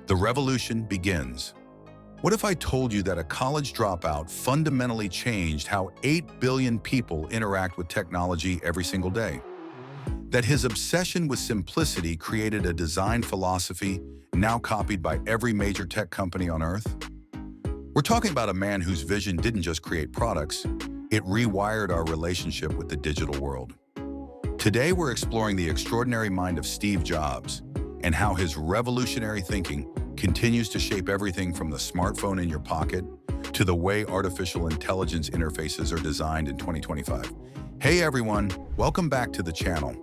The revolution begins. What if I told you that a college dropout fundamentally changed how 8 billion people interact with technology every single day? That his obsession with simplicity created a design philosophy now copied by every major tech company on Earth? We're talking about a man whose vision didn't just create products, it rewired our relationship with the digital world. Today, we're exploring the extraordinary mind of Steve Jobs and how his revolutionary thinking continues to shape everything from the smartphone in your pocket to the way artificial intelligence interfaces are designed in 2025. Hey everyone, welcome back to the channel.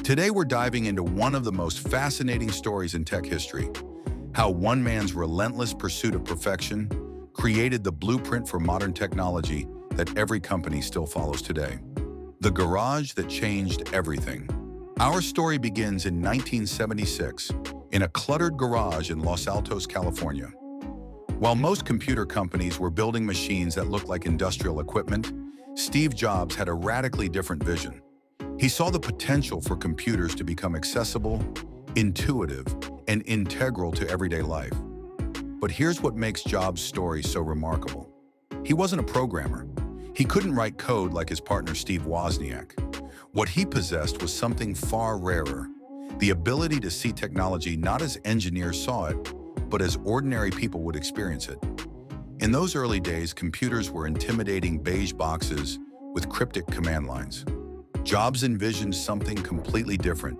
Today we're diving into one of the most fascinating stories in tech history, how one man's relentless pursuit of perfection created the blueprint for modern technology that every company still follows today. The garage that changed everything. Our story begins in 1976 in a cluttered garage in Los Altos, California. While most computer companies were building machines that looked like industrial equipment, Steve Jobs had a radically different vision. He saw the potential for computers to become accessible, intuitive, and integral to everyday life. But here's what makes Jobs' story so remarkable. He wasn't a programmer. He couldn't write code like his partner Steve Wozniak. What he possessed was something far rarer, the ability to see technology not as engineers saw it, but as ordinary people would experience it. In those early days, computers were intimidating beige boxes with cryptic command lines. Jobs envisioned something completely different.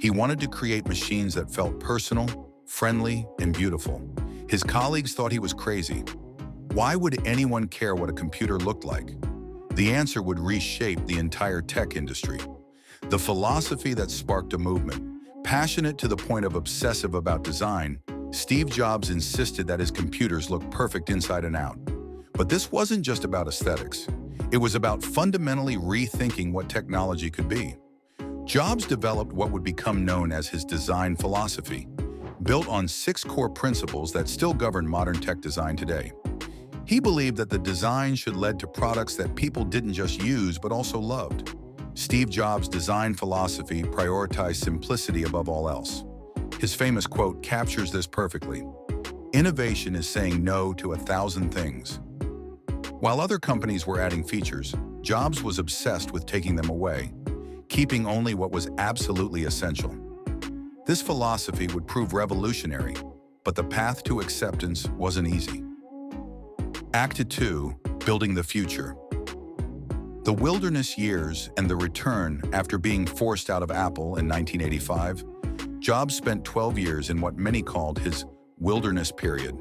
He wanted to create machines that felt personal, friendly, and beautiful. His colleagues thought he was crazy. Why would anyone care what a computer looked like? The answer would reshape the entire tech industry. The philosophy that sparked a movement, passionate to the point of obsessive about design, Steve Jobs insisted that his computers look perfect inside and out. But this wasn't just about aesthetics. It was about fundamentally rethinking what technology could be. Jobs developed what would become known as his design philosophy, built on 6 core principles that still govern modern tech design today. He believed that the design should lead to products that people didn't just use but also loved. Steve Jobs' design philosophy prioritized simplicity above all else. His famous quote captures this perfectly. Innovation is saying no to 1,000 things. While other companies were adding features, Jobs was obsessed with taking them away, keeping only what was absolutely essential. This philosophy would prove revolutionary, but the path to acceptance wasn't easy. Act 2, Building the Future. The wilderness years and the return after being forced out of Apple in 1985, Jobs spent 12 years in what many called his wilderness period.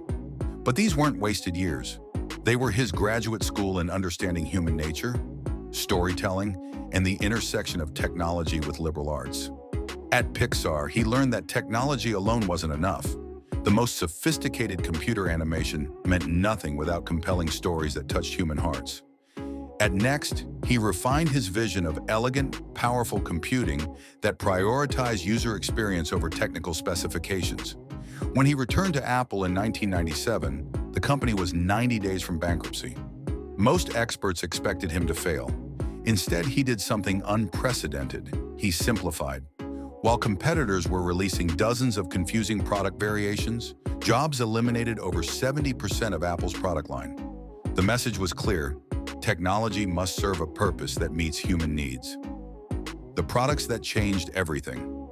But these weren't wasted years. They were his graduate school in understanding human nature, storytelling, and the intersection of technology with liberal arts. At Pixar, he learned that technology alone wasn't enough. The most sophisticated computer animation meant nothing without compelling stories that touched human hearts. At Next, he refined his vision of elegant, powerful computing that prioritized user experience over technical specifications. When he returned to Apple in 1997, the company was 90 days from bankruptcy. Most experts expected him to fail. Instead, he did something unprecedented. He simplified. While competitors were releasing dozens of confusing product variations, Jobs eliminated over 70% of Apple's product line. The message was clear: technology must serve a purpose that meets human needs. The products that changed everything.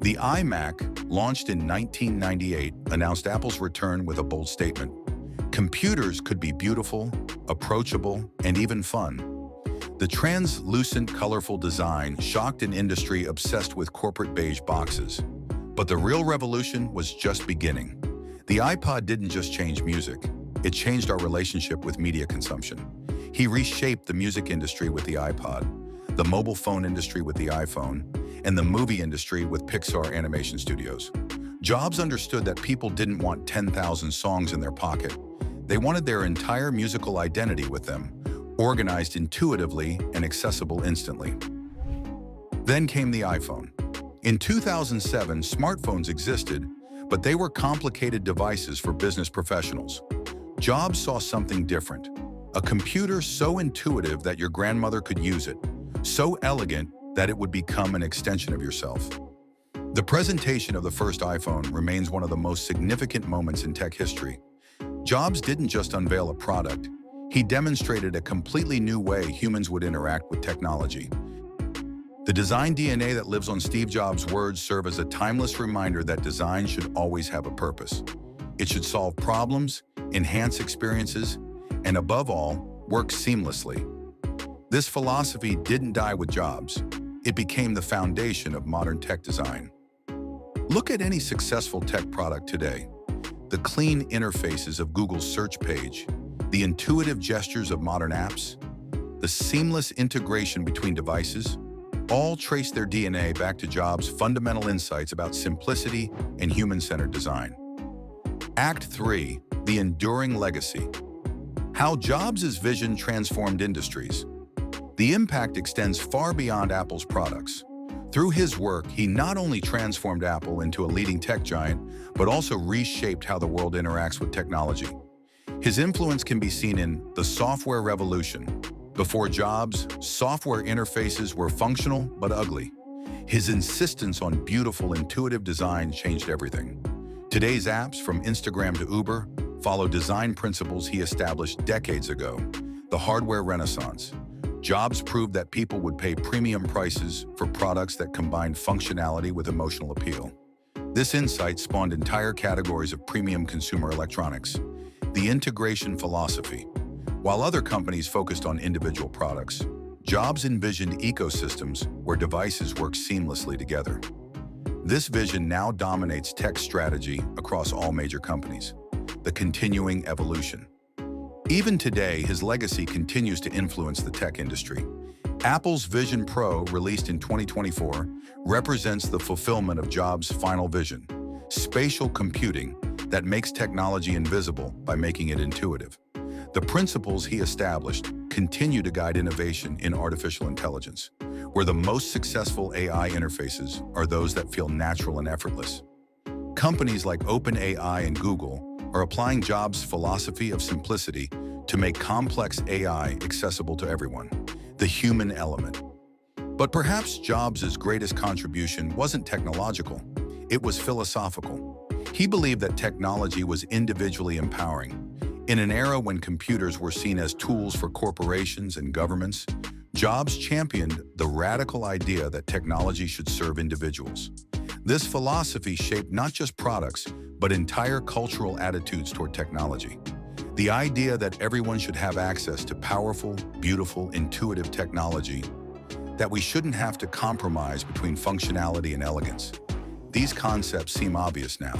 The iMac, launched in 1998, announced Apple's return with a bold statement. Computers could be beautiful, approachable, and even fun. The translucent, colorful design shocked an industry obsessed with corporate beige boxes. But the real revolution was just beginning. The iPod didn't just change music, it changed our relationship with media consumption. He reshaped the music industry with the iPod, the mobile phone industry with the iPhone, and the movie industry with Pixar Animation Studios. Jobs understood that people didn't want 10,000 songs in their pocket. They wanted their entire musical identity with them, organized intuitively and accessible instantly. Then came the iPhone. In 2007, smartphones existed, but they were complicated devices for business professionals. Jobs saw something different. A computer so intuitive that your grandmother could use it, so elegant that it would become an extension of yourself. The presentation of the first iPhone remains one of the most significant moments in tech history. Jobs didn't just unveil a product, he demonstrated a completely new way humans would interact with technology. The design DNA that lives on Steve Jobs' words serve as a timeless reminder that design should always have a purpose. It should solve problems, enhance experiences, and above all, work seamlessly. This philosophy didn't die with Jobs. It became the foundation of modern tech design. Look at any successful tech product today. The clean interfaces of Google's search page, the intuitive gestures of modern apps, the seamless integration between devices, all trace their DNA back to Jobs' fundamental insights about simplicity and human-centered design. Act 3, the enduring legacy. How Jobs' vision transformed industries. The impact extends far beyond Apple's products. Through his work, he not only transformed Apple into a leading tech giant, but also reshaped how the world interacts with technology. His influence can be seen in the software revolution. Before Jobs, software interfaces were functional but ugly. His insistence on beautiful, intuitive design changed everything. Today's apps, from Instagram to Uber, follow design principles he established decades ago. The hardware renaissance. Jobs proved that people would pay premium prices for products that combined functionality with emotional appeal. This insight spawned entire categories of premium consumer electronics. The integration philosophy. While other companies focused on individual products, Jobs envisioned ecosystems where devices work seamlessly together. This vision now dominates tech strategy across all major companies. The continuing evolution. Even today, his legacy continues to influence the tech industry. Apple's Vision Pro, released in 2024, represents the fulfillment of Jobs' final vision: spatial computing that makes technology invisible by making it intuitive. The principles he established continue to guide innovation in artificial intelligence, where the most successful AI interfaces are those that feel natural and effortless. Companies like OpenAI and Google are applying Jobs' philosophy of simplicity to make complex AI accessible to everyone, the human element. But perhaps Jobs' greatest contribution wasn't technological, it was philosophical. He believed that technology was individually empowering. In an era when computers were seen as tools for corporations and governments, Jobs championed the radical idea that technology should serve individuals. This philosophy shaped not just products, but entire cultural attitudes toward technology. The idea that everyone should have access to powerful, beautiful, intuitive technology, that we shouldn't have to compromise between functionality and elegance. These concepts seem obvious now.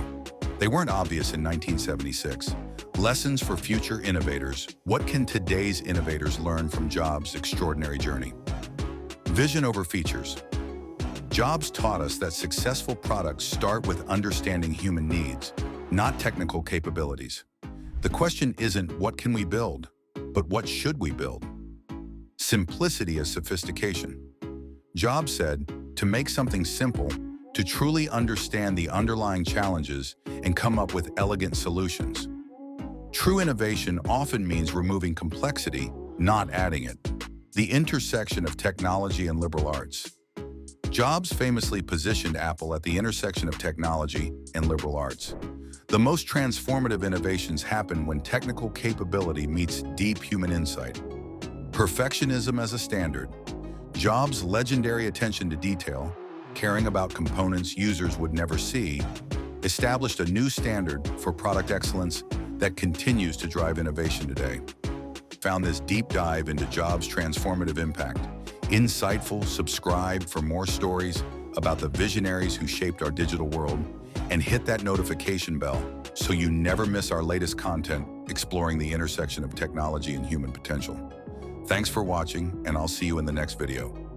They weren't obvious in 1976. Lessons for future innovators. What can today's innovators learn from Jobs' extraordinary journey? Vision over features. Jobs taught us that successful products start with understanding human needs, not technical capabilities. The question isn't what can we build, but what should we build? Simplicity is sophistication. Jobs said, to make something simple, to truly understand the underlying challenges and come up with elegant solutions. True innovation often means removing complexity, not adding it. The intersection of technology and liberal arts. Jobs famously positioned Apple at the intersection of technology and liberal arts. The most transformative innovations happen when technical capability meets deep human insight. Perfectionism as a standard. Jobs' legendary attention to detail, caring about components users would never see, established a new standard for product excellence that continues to drive innovation today. Found this deep dive into Jobs' transformative impact. Insightful, subscribe for more stories about the visionaries who shaped our digital world, and hit that notification bell so you never miss our latest content exploring the intersection of technology and human potential. Thanks for watching, and I'll see you in the next video.